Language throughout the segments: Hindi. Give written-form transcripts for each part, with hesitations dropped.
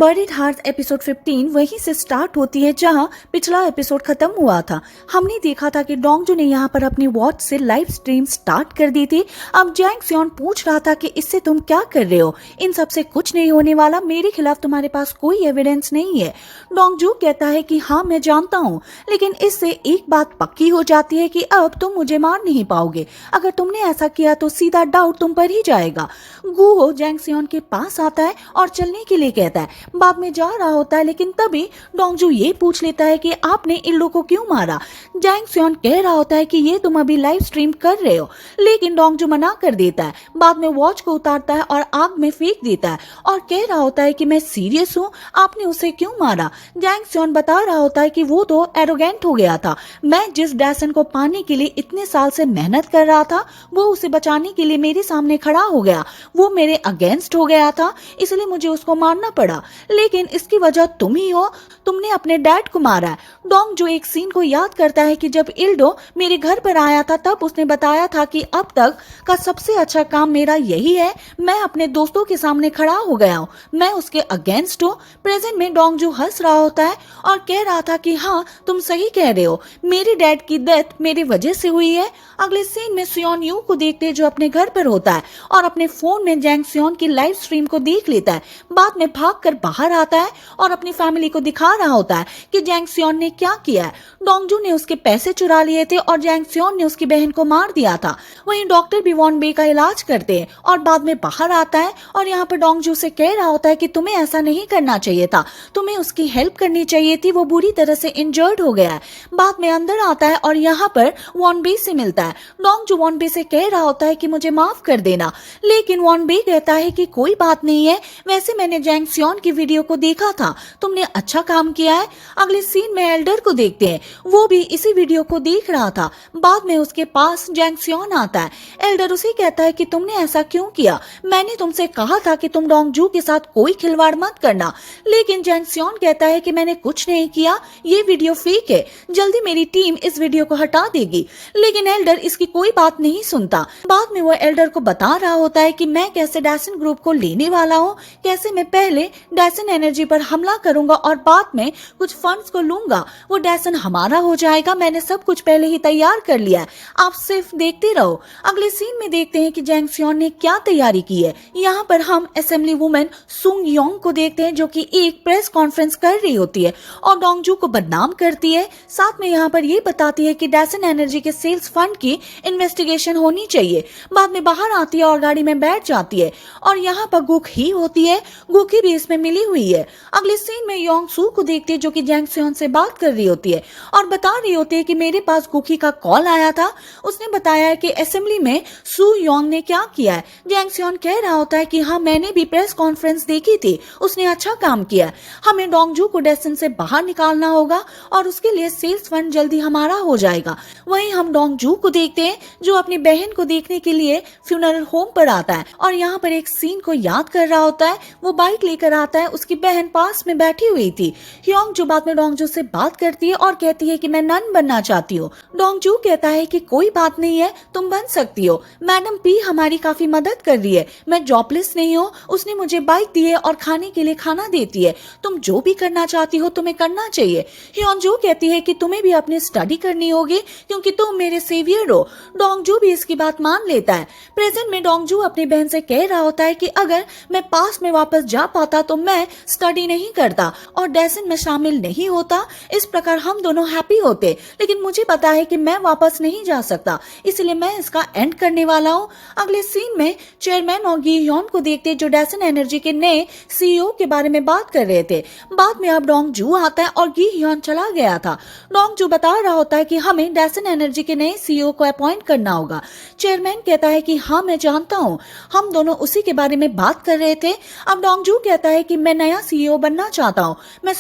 बर्डेड हार्ट एपिसोड 15 वहीं से स्टार्ट होती है जहां पिछला एपिसोड खत्म हुआ था। हमने देखा था कि डोंगजू ने यहाँ पर अपनी वॉच से लाइव स्ट्रीम स्टार्ट कर दी थी। अब जैंग सियोन पूछ रहा था कि इससे तुम क्या कर रहे हो, इन सब से कुछ नहीं होने वाला, मेरे खिलाफ तुम्हारे पास कोई एविडेंस नहीं है। डोंगजू कहता है कि हाँ मैं जानता हूँ, लेकिन इससे एक बात पक्की हो जाती है कि अब तुम मुझे मार नहीं पाओगे। अगर तुमने ऐसा किया तो सीधा डाउट तुम पर ही जाएगा। गुहो जैंग सियोन के पास आता है और चलने के लिए कहता है। बाद में जा रहा होता है, लेकिन तभी डोंगजू ये पूछ लेता है कि आपने इल्लो को क्यों मारा। जैंग सियोन कह रहा होता है कि ये तुम अभी लाइव स्ट्रीम कर रहे हो, लेकिन डोंगजू मना कर देता है। बाद में वॉच को उतारता है और आग में फेंक देता है और कह रहा होता है कि मैं सीरियस हूँ, आपने उसे क्यों मारा। जैंग सियोन बता रहा होता है कि वो तो एरोगेंट हो गया था, मैं जिस डैसन को पाने के लिए इतने साल से मेहनत कर रहा था वो उसे बचाने के लिए मेरे सामने खड़ा हो गया, वो मेरे अगेंस्ट हो गया था, इसलिए मुझे उसको मारना पड़ा। लेकिन इसकी वजह तुम ही हो, तुमने अपने डैड को मारा है। डोंग जो एक सीन को याद करता है कि जब इल्डो मेरे घर पर आया था तब उसने बताया था कि अब तक का सबसे अच्छा काम मेरा यही है, मैं अपने दोस्तों के सामने खड़ा हो गया हूँ, मैं उसके अगेंस्ट हूँ। प्रेजेंट में डोंग जो हंस रहा होता है और कह रहा था कि हाँ तुम सही कह रहे हो, मेरे डैड की डेथ मेरी वजह से हुई है। अगले सीन में सियोन यू को देखते हैं जो अपने घर पर होता है और अपने फोन में जैंग सियोन की लाइव स्ट्रीम को देख लेता है। बाद में भागकर बाहर आता है और अपनी फैमिली को दिखा रहा होता है कि जैंग सियोन ने क्या किया है। डोंगजू ने उसके पैसे चुरा लिए थे और जैंग सियोन ने उसकी बहन को मार दिया था। वहीं डॉक्टर भी वॉन बे का इलाज करते हैं और बाद में बाहर आता है और यहाँ पर डोंगजू से कह रहा होता है कि तुम्हें ऐसा नहीं करना चाहिए था, तुम्हें उसकी हेल्प करनी चाहिए थी, वो बुरी तरह से इंजर्ड हो गया है। बाद में अंदर आता है और यहाँ पर वॉन बे से मिलता है। डोंगजू वॉन बे से कह रहा होता है कि मुझे माफ कर देना, लेकिन वॉन बे कहता है कि कोई बात नहीं है, वैसे मैंने जैंग सियोन की वीडियो को देखा था, तुमने अच्छा काम किया है। अगले सीन में एल्डर को देखते हैं, वो भी इसी वीडियो को देख रहा था। बाद में उसके पास जैंग सियोन आता है। एल्डर उसे कहता है कि तुमने ऐसा क्यों किया, मैंने तुमसे कहा था कि तुम डोंगजू के साथ कोई खिलवाड़ मत करना। लेकिन जैंग सियोन कहता है कि मैंने कुछ नहीं किया, ये वीडियो फेक है, जल्दी मेरी टीम इस वीडियो को हटा देगी। लेकिन एल्डर इसकी कोई बात नहीं सुनता। बाद में वो एल्डर को बता रहा होता है कि मैं कैसे डैसन ग्रुप को लेने वाला हूँ, कैसे मैं पहले डैसन एनर्जी पर हमला करूंगा और बाद में कुछ फंड्स को लूंगा, वो डैसन हमारा हो जाएगा, मैंने सब कुछ पहले ही तैयार कर लिया है, आप सिर्फ देखते रहो। अगले सीन में देखते हैं कि जैंग सियोन ने क्या तैयारी की है। यहाँ पर हम असेंबली वुमेन सुंग योंग को देखते हैं जो कि एक प्रेस कॉन्फ्रेंस कर रही होती है और डोंगजू को बदनाम करती है। साथ में यहाँ पर ये बताती है कि डैसन एनर्जी के सेल्स फंड की इन्वेस्टिगेशन होनी चाहिए। बाद में बाहर आती है और गाड़ी में बैठ जाती है और यहाँ पर गुक ही होती है, गुकी भी इसमें मिली हुई है। अगले सीन में योंग सू को देखती है जो कि जैंग सियोन से बात कर रही होती है और बता रही होती है कि मेरे पास गुकी का कॉल आया था, उसने बताया है कि असेंबली में सू योंग ने क्या किया है। जैंग सियोन कह रहा होता है कि हाँ मैंने भी प्रेस कॉन्फ्रेंस देखी थी, उसने अच्छा काम किया, हमें डोंगजू को डैसन से बाहर निकालना होगा और उसके लिए सेल्स फंड जल्दी हमारा हो जाएगा। वहीं हम डोंगजू को देखते हैं जो अपनी बहन को देखने के लिए फ्यूनरल होम पर आता है और यहाँ पर एक सीन को याद कर रहा होता है। वो बाइक लेकर आता है, उसकी बहन पास में बैठी हुई थी। योंग जो बाद में डोंगजू से बात करती है और कहती है कि मैं नन बनना चाहती हूँ। डोंगजू कहता है कि कोई बात नहीं है, तुम बन सकती हो, मैडम पी हमारी काफी मदद कर रही है, मैं जॉबलेस नहीं हूँ, उसने मुझे बाइक दी है और खाने के लिए खाना देती है, तुम जो भी करना चाहती हो तुम्हें करना चाहिए। योंजू कहती है कि तुम्हें भी अपनी स्टडी करनी होगी क्योंकि तुम मेरे सेवियर हो। डोंगजू भी इसकी बात मान लेता है। प्रेजेंट में डोंगजू अपनी बहन से कह रहा होता है कि अगर मैं पास में वापस जा पाता तो मैं स्टडी नहीं करता और डैसन में शामिल नहीं होता, इस प्रकार हम दोनों हैप्पी होते, लेकिन मुझे पता है कि मैं वापस नहीं जा सकता, इसलिए मैं इसका एंड करने वाला हूँ। अगले सीन में चेयरमैन और गी योन को देखते जो डैसन एनर्जी के नए सीईओ के बारे में बात कर रहे थे। बाद में अब डोंगजू आता है और गी योन चला गया था। डोंगजू बता रहा होता है कि हमें डैसन एनर्जी के नए सीईओ को अपॉइंट करना होगा। चेयरमैन कहता है कि हाँ मैं जानता हूँ, हम दोनों उसी के बारे में बात कर रहे थे। अब डोंगजू कहता है कि मैं नया सीईओ बनना चाहता हूँ, मैं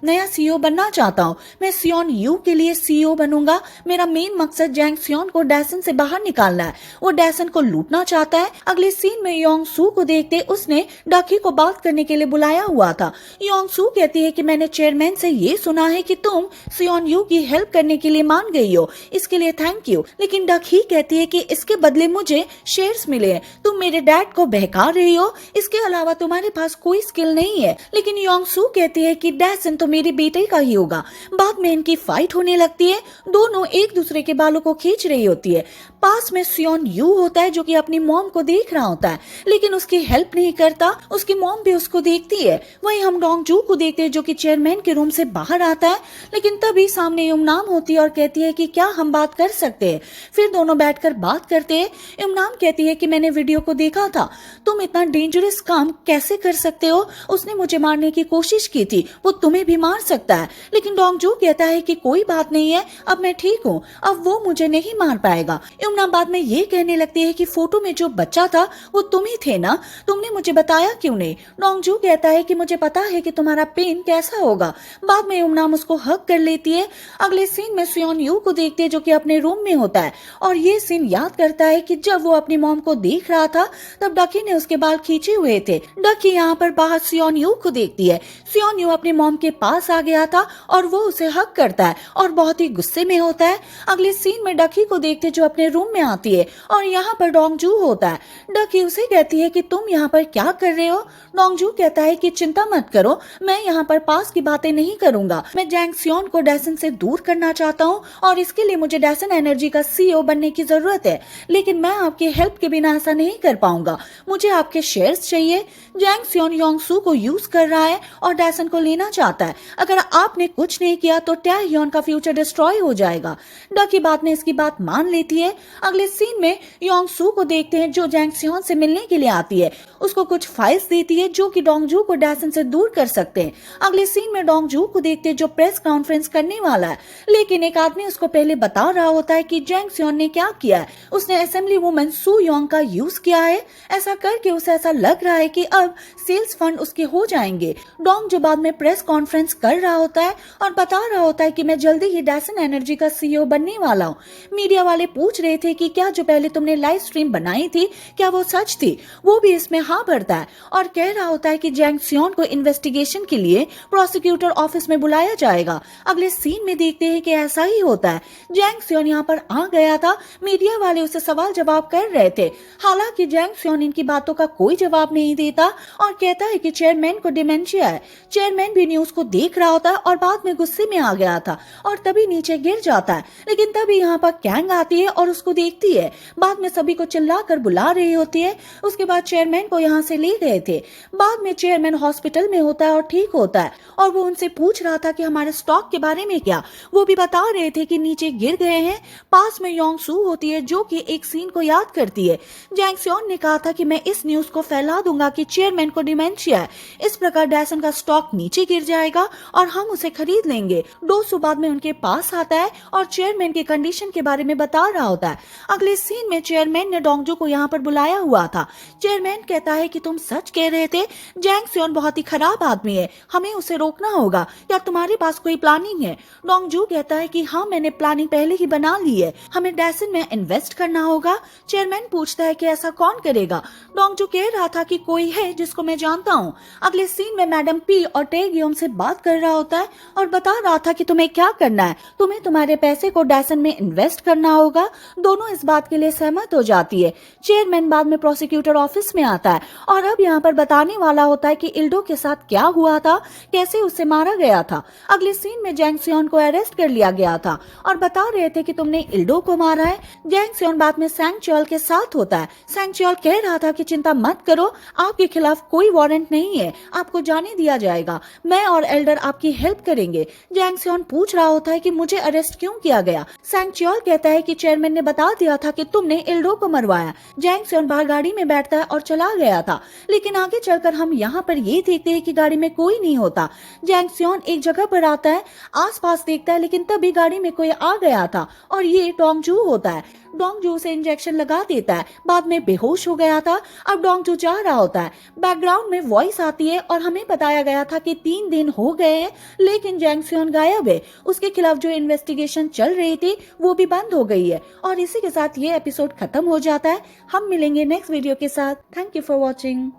नया सीईओ बनना चाहता हूँ। मैं सियोन यू के लिए सीईओ बनूंगा। मेरा मेन मकसद जैंग सियोन को डैसन से बाहर निकालना है। वो डैसन को लूटना चाहता है। अगले सीन में योंग सू को देखते उसने डकी को बात करने के लिए बुलाया हुआ था। योंग सू कहती है कि मैंने चेयरमैन से ये सुना है कि तुम सियोन यू की हेल्प करने के लिए मान गई हो, इसके लिए थैंक यू। लेकिन डकी कहती है कि इसके बदले मुझे शेयर्स मिले हैं। तुम मेरे डैड को बहका रही हो, इसके अलावा तुम्हारे पास कोई स्किल नहीं है। लेकिन योंग सू कहती है कि डैसन तो मेरे बेटे का ही होगा। बाद में इनकी फाइट होने लगती है। दोनों एक दूसरे के बालों को खींच रही होती है। पास में सियोन यू होता है जो कि अपनी मॉम को देख रहा होता है, लेकिन उसकी हेल्प नहीं करता। उसकी मॉम भी उसको देखती है। वहीं हम डोंग जू को देखते हैं जो कि चेयरमैन के रूम से बाहर आता है, लेकिन तभी सामने युमनाम होती है और कहती है कि क्या हम बात कर सकते हैं। फिर दोनों बैठकर बात करते हैं। युमनाम कहती है कि मैंने वीडियो को देखा था, तुम इतना डेंजरस काम कैसे कर सकते हो? उसने मुझे मारने की कोशिश की थी, वो तुम्हें भी मार सकता है। लेकिन डोंग जू कहता है कि कोई बात नहीं है, अब मैं ठीक हूँ, अब वो मुझे नहीं मार पाएगा। युमनाम बाद में ये कहने लगती है कि फोटो में जो बच्चा था वो तुम ही थे ना, तुमने मुझे बताया क्यों नहीं? डोंग जू कहता है कि मुझे पता है कि तुम्हारा पेन कैसा होगा। बाद में युमनाम उसको हक कर लेती है। अगले सीन में सियोन यू को देखते हैं जो कि अपने रूम में होता है और ये सीन याद करता है कि जब वो अपनी मॉम को देख रहा था तब डकी ने उसके बाल खींचे हुए थे। डकी यहाँ पर बाहर सियोन यू को देखती है। सियोन यू अपनी मॉम के पास आ गया था और वो उसे हक करता है और बहुत ही गुस्से में होता है। अगले सीन में डकी को देखते जो अपने रूम में आती है और यहाँ पर डोंग जू होता है। डकी उसे कहती है कि तुम यहाँ पर क्या कर रहे हो? डोंग जू कहता है कि चिंता मत करो, मैं यहाँ पर पास की बातें नहीं करूंगा। मैं जैंग सियोन को डैसन से दूर करना चाहता हूँ और इसके लिए मुझे डैसन एनर्जी का सीईओ बनने की जरूरत है, लेकिन मैं आपकी हेल्प के बिना ऐसा नहीं कर पाऊंगा। मुझे आपके शेयर्स चाहिए। जैंग सियोन योंग सू को यूज कर रहा है और डैसन को लेना चाहता है। अगर आपने कुछ नहीं किया तो टैह्योन का फ्यूचर डिस्ट्रॉय हो जाएगा। डकी बाद में इसकी बात मान लेती है। अगले सीन में योंग सू को देखते हैं जो जैंग सियोन से मिलने के लिए आती है। उसको कुछ फाइल्स देती है जो कि डोंग जू को डैसन से दूर कर सकते हैं। अगले सीन में डोंग जू को देखते हैं जो प्रेस कॉन्फ्रेंस करने वाला है, लेकिन एक आदमी उसको पहले बता रहा होता है कि जैंग सियोन ने क्या किया है। उसने असेंबली वुमन सू योंग का यूज किया है। ऐसा करके उसे ऐसा लग रहा है कि अब सेल्स फंड उसके हो जाएंगे। डोंग जो बाद में प्रेस कॉन्फ्रेंस कर रहा होता है और बता रहा होता है कि मैं जल्दी ही डैसन एनर्जी का सीईओ बनने वाला हूँ। मीडिया वाले पूछ रहे थे कि क्या जो पहले तुमने लाइव स्ट्रीम बनाई थी क्या वो सच थी? वो भी इसमें हाँ भरता है और कह रहा होता है कि जैंग सियोन को इन्वेस्टिगेशन के लिए प्रोसिक्यूटर ऑफिस में बुलाया जाएगा। अगले सीन में देखते हैं कि ऐसा ही होता है। जैंग सियोन यहाँ पर आ गया था। मीडिया वाले उसे सवाल जवाब कर रहे थे। हालांकि जैंग सियोन इनकी बातों का कोई जवाब नहीं देता और कहता है कि चेयरमैन को डिमेंशिया है। चेयरमैन भी न्यूज को देख रहा होता है और बाद में गुस्से में आ गया था और तभी नीचे गिर जाता है। लेकिन तभी यहाँ पर कैंग आती है और उसको देखती है। बाद में सभी को चिल्लाकर बुला रही होती है। उसके बाद चेयरमैन को यहाँ से ले गए थे। बाद में चेयरमैन हॉस्पिटल में होता है और ठीक होता है और वो उनसे पूछ रहा था कि हमारे स्टॉक के बारे में क्या। वो भी बता रहे थे कि नीचे गिर गए हैं। पास में योंग सू होती है जो कि एक सीन को याद करती है। जैंग सियोन ने कहा था कि मैं इस न्यूज को फैला दूंगा कि चेयरमैन को डिमेंशिया है। इस प्रकार डैसन का स्टॉक नीचे गिर जाएगा और हम उसे खरीद लेंगे। 200 बाद में उनके पास आता है और चेयरमैन की कंडीशन के बारे में बता रहा होता है। अगले सीन में चेयरमैन ने डोंगजू को यहाँ पर बुलाया हुआ था। चेयरमैन कहता है कि तुम सच कह रहे थे, जैंग सियोन बहुत ही खराब आदमी है, हमें उसे रोकना होगा। क्या तुम्हारे पास कोई प्लानिंग है? डोंगजू कहता है कि हाँ, मैंने प्लानिंग पहले ही बना ली है, हमें डैसन में इन्वेस्ट करना होगा। चेयरमैन पूछता है कि ऐसा कौन करेगा? डोंगजू कह रहा था कि कोई है जिसको मैं जानता हूँ। अगले सीन में मैडम पी और टेग्योम से बात कर रहा होता है और बता रहा था कि तुम्हें क्या करना है, तुम्हें तुम्हारे पैसे को डैसन में इन्वेस्ट करना होगा। दोनों इस बात के लिए सहमत हो जाती है। चेयरमैन बाद में प्रोसिक्यूटर ऑफिस में आता है और अब यहाँ पर बताने वाला होता है कि इल्डो के साथ क्या हुआ था, कैसे उसे मारा गया था। अगले सीन में जैंग सियोन को अरेस्ट कर लिया गया था और बता रहे थे कि तुमने इल्डो को मारा है। जैंग सियोन बाद में सैंग च्योल के साथ होता है। सैंग च्योल कह रहा था कि चिंता मत करो, आपके खिलाफ कोई वारंट नहीं है, आपको जाने दिया जाएगा, मैं और एल्डर आपकी हेल्प करेंगे। जैंग सियोन पूछ रहा होता है कि मुझे अरेस्ट क्यों किया गया। सैंग च्योल कहता है कि चेयरमैन ने बता दिया था कि तुमने इल्डो को मरवाया। जैंग सियोन बाहर गाड़ी में बैठता है और चला गया था, लेकिन आगे चलकर हम यहाँ पर ये देखते हैं कि गाड़ी में कोई नहीं होता। जैंग सियोन एक जगह पर आता है, आसपास देखता है, लेकिन तभी गाड़ी में कोई आ गया था और ये डोंगजू होता है। डोंग जो उसे इंजेक्शन लगा देता है, बाद में बेहोश हो गया था। अब डोंग जो जा रहा होता है, बैकग्राउंड में वॉइस आती है और हमें बताया गया था कि 3 दिन हो गए हैं लेकिन जैंग सियोन गायब है। उसके खिलाफ जो इन्वेस्टिगेशन चल रही थी वो भी बंद हो गई है। और इसी के साथ ये एपिसोड खत्म हो जाता है। हम मिलेंगे नेक्स्ट वीडियो के साथ। Thank you for watching.